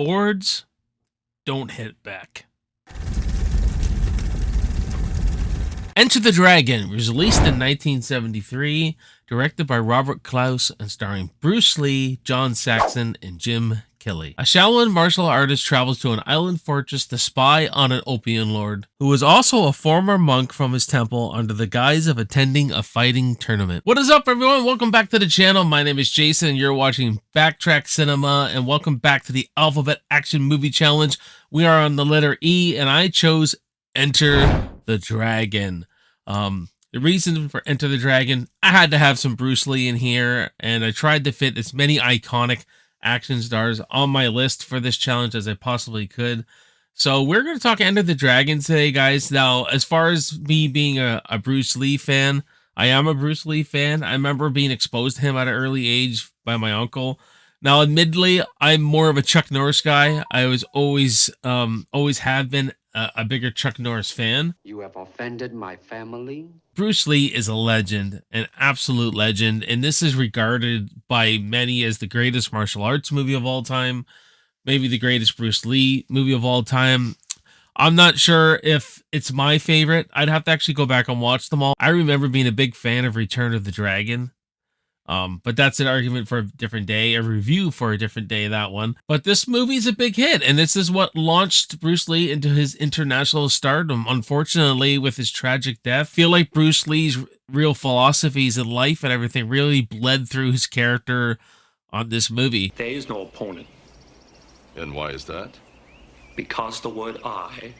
Boards don't hit back. Enter the Dragon was released in 1973, directed by Robert Clouse and starring Bruce Lee, John Saxon, and Jim Kelly. A Shaolin martial artist travels to an island fortress to spy on an opium lord, who was also a former monk from his temple under the guise of attending a fighting tournament. What is up, everyone? Welcome back to the channel. My name is Jason, and you're watching Backtrack Cinema, and welcome back to the Alphabet Action Movie Challenge. We are on the letter E, and I chose Enter the Dragon. The reason for Enter the Dragon, I had to have some Bruce Lee in here, and I tried to fit as many iconic action stars on my list for this challenge as I possibly could. So we're going to talk Enter the Dragon today, guys. Now, as far as me being a Bruce Lee fan, I am a Bruce Lee fan. I remember being exposed to him at an early age by my uncle. Now, admittedly, I'm more of a Chuck Norris guy. I was always have been a bigger Chuck Norris fan. You have offended my family. Bruce Lee is a legend, an absolute legend, and this is regarded by many as the greatest martial arts movie of all time, maybe the greatest Bruce Lee movie of all time. I'm not sure if it's my favorite. I'd have to actually go back and watch them all. I remember being a big fan of Return of the Dragon. But that's an argument for a different day, a review for a different day, that one. But this movie is a big hit, and this is what launched Bruce Lee into his international stardom. Unfortunately, with his tragic death, I feel like Bruce Lee's real philosophies in life and everything really bled through his character on this movie. There is no opponent. And why is that? Because the word I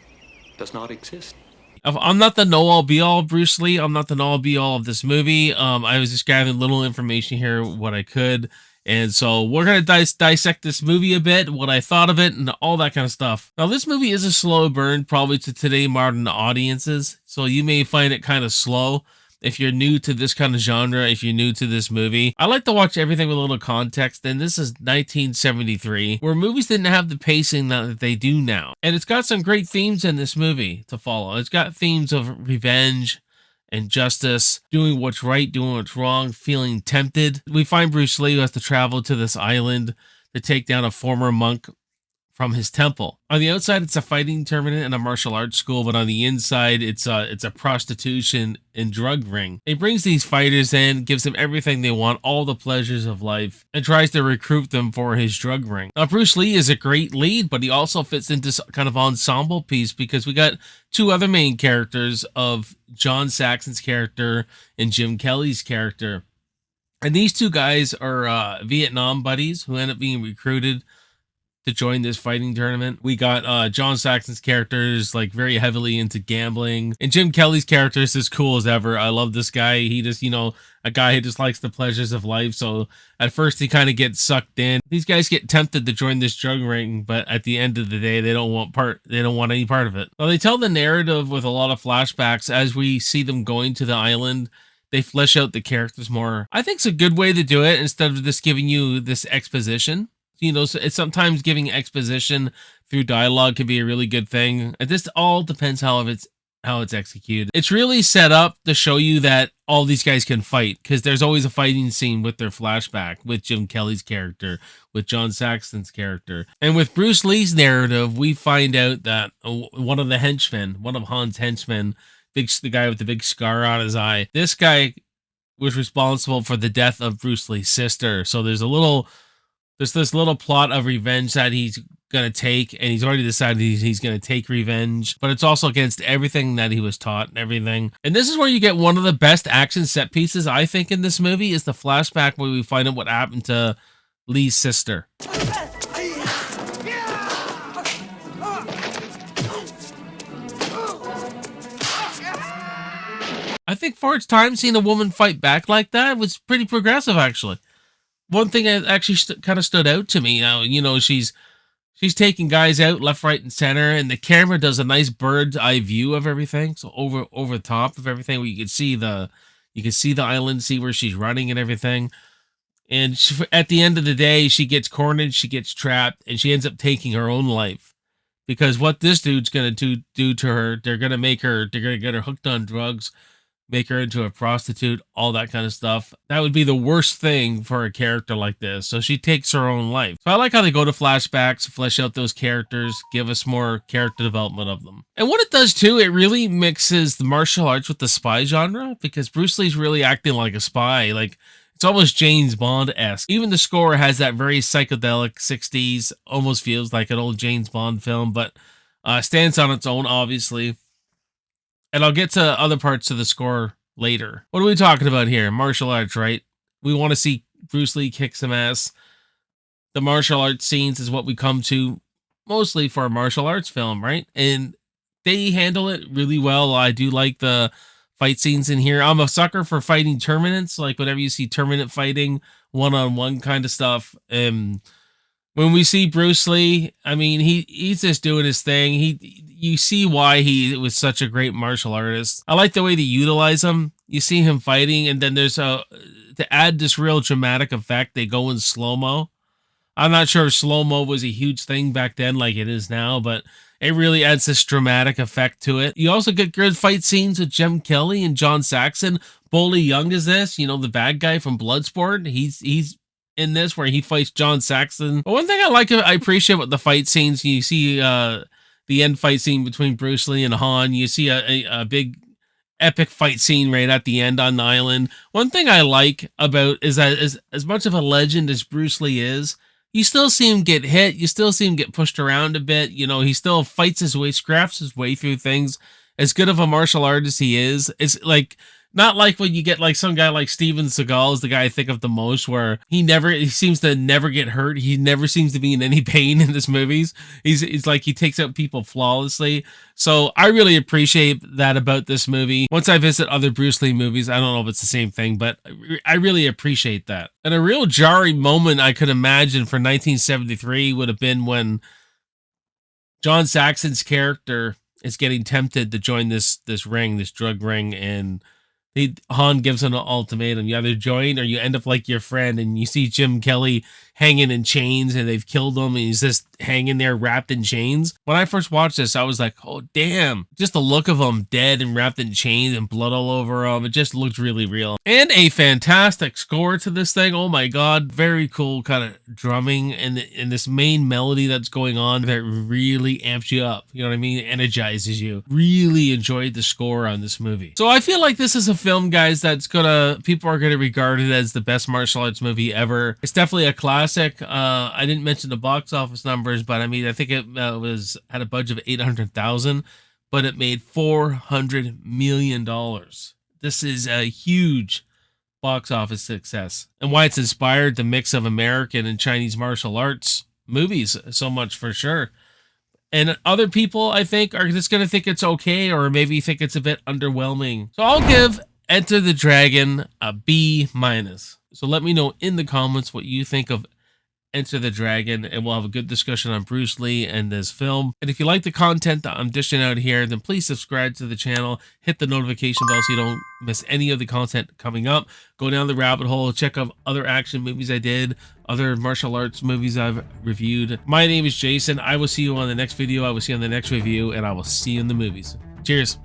does not exist. I'm not the know-all be-all Bruce Lee. I'm not the know-all be-all of this movie. I was just gathering little information here, what I could. And so we're going to dissect this movie a bit, what I thought of it, and all that kind of stuff. Now, this movie is a slow burn, probably to today modern audiences. So you may find it kind of slow if you're new to this kind of genre, if you're new to this movie. I like to watch everything with a little context, and this is 1973, where movies didn't have the pacing that they do now. And it's got some great themes in this movie to follow. It's got themes of revenge and justice, doing what's right, doing what's wrong, feeling tempted. We find Bruce Lee who has to travel to this island to take down a former monk from his temple. On the outside, it's a fighting tournament and a martial arts school, but on the inside, it's a prostitution and drug ring. It brings these fighters in, gives them everything they want, all the pleasures of life, and tries to recruit them for his drug ring. Now, Bruce Lee is a great lead, but he also fits into kind of ensemble piece because we got two other main characters of John Saxon's character and Jim Kelly's character. And these two guys are Vietnam buddies who end up being recruited to join this fighting tournament. We got John Saxon's characters like very heavily into gambling, and Jim Kelly's character is as cool as ever. I love this guy. He just, a guy who just likes the pleasures of life. So at first he kind of gets sucked in. These guys get tempted to join this drug ring, but at the end of the day, they don't want any part of it. Well, they tell the narrative with a lot of flashbacks as we see them going to the island. They flesh out the characters more. I think it's a good way to do it instead of just giving you this exposition. So it's sometimes giving exposition through dialogue can be a really good thing. And this all depends how it's executed. It's really set up to show you that all these guys can fight, because there's always a fighting scene with their flashback, with Jim Kelly's character, with John Saxon's character. And with Bruce Lee's narrative, we find out that one of Han's henchmen, the guy with the big scar on his eye, this guy was responsible for the death of Bruce Lee's sister. So there's this little plot of revenge that he's going to take, and he's already decided he's going to take revenge, but it's also against everything that he was taught and everything. And this is where you get one of the best action set pieces, I think, in this movie, is the flashback where we find out what happened to Lee's sister. I think for its time, seeing a woman fight back like that was pretty progressive, actually. One thing that actually kind of stood out to me, she's taking guys out left, right, and center, and the camera does a nice bird's eye view of everything. So over the top of everything, where you can see the island, see where she's running and everything. And at the end of the day, she gets cornered, she gets trapped, and she ends up taking her own life. Because what this dude's gonna do to her, they're gonna get her hooked on drugs, make her into a prostitute, all that kind of stuff. That would be the worst thing for a character like this. So she takes her own life. So I like how they go to flashbacks, flesh out those characters, give us more character development of them. And what it does too, it really mixes the martial arts with the spy genre, because Bruce Lee's really acting like a spy. Like, it's almost James Bond-esque. Even the score has that very psychedelic 60s, almost feels like an old James Bond film, but stands on its own, obviously. And I'll get to other parts of the score later. What are we talking about here? Martial arts, right? We want to see Bruce Lee kick some ass. The martial arts scenes is what we come to mostly for a martial arts film, right? And they handle it really well. I do like the fight scenes in here. I'm a sucker for fighting tournaments, like whenever you see tournament fighting, one-on-one kind of stuff. When we see Bruce Lee, I mean, he's just doing his thing. You see why he was such a great martial artist. I like the way they utilize him. You see him fighting, and then there's to add this real dramatic effect, they go in slow-mo. I'm not sure if slow-mo was a huge thing back then like it is now, but it really adds this dramatic effect to it. You also get good fight scenes with Jim Kelly and John Saxon. Boley Young is this, you know, the bad guy from Bloodsport. He's in this, where he fights John Saxon. But one thing I appreciate with the fight scenes, you see the end fight scene between Bruce Lee and Han. You see a big epic fight scene right at the end on the island. One thing I like about is that as much of a legend as Bruce Lee is, you still see him get hit. You still see him get pushed around a bit. You know, he still fights his way, scraps his way through things. As good of a martial artist he is, it's like, not like when you get like some guy like Steven Seagal is the guy I think of the most, where he seems to never get hurt. He never seems to be in any pain in his movies. He's like, he takes out people flawlessly. So I really appreciate that about this movie. Once I visit other Bruce Lee movies, I don't know if it's the same thing, but I really appreciate that. And a real jarring moment I could imagine for 1973 would have been when John Saxon's character is getting tempted to join this drug ring, and Han gives him an ultimatum. You either join or you end up like your friend. And you see Jim Kelly hanging in chains, and they've killed him, and he's just hanging there wrapped in chains. When I first watched this, I was like, oh, damn. Just the look of him dead and wrapped in chains and blood all over him. It just looked really real. And a fantastic score to this thing. Oh my God. Very cool kind of drumming and this main melody that's going on that really amps you up. You know what I mean? Energizes you. Really enjoyed the score on this movie. So I feel like this is a film, guys, that's people are gonna regard it as the best martial arts movie ever. It's definitely a classic. I didn't mention the box office numbers, but I mean, I think it had a budget of $800,000, but it made $400 million. This is a huge box office success, and why it's inspired the mix of American and Chinese martial arts movies so much, for sure. And other people, I think, are just going to think it's okay, or maybe think it's a bit underwhelming. So I'll give Enter the Dragon a B-. So let me know in the comments what you think of Enter the Dragon, and we'll have a good discussion on Bruce Lee and this film. And if you like the content that I'm dishing out here, then please subscribe to the channel, hit the notification bell so you don't miss any of the content coming up. Go down the rabbit hole, check out other action movies I did, other martial arts movies I've reviewed. My name is Jason. I will see you on the next video. I will see you on the next review, and I will see you in the movies. Cheers.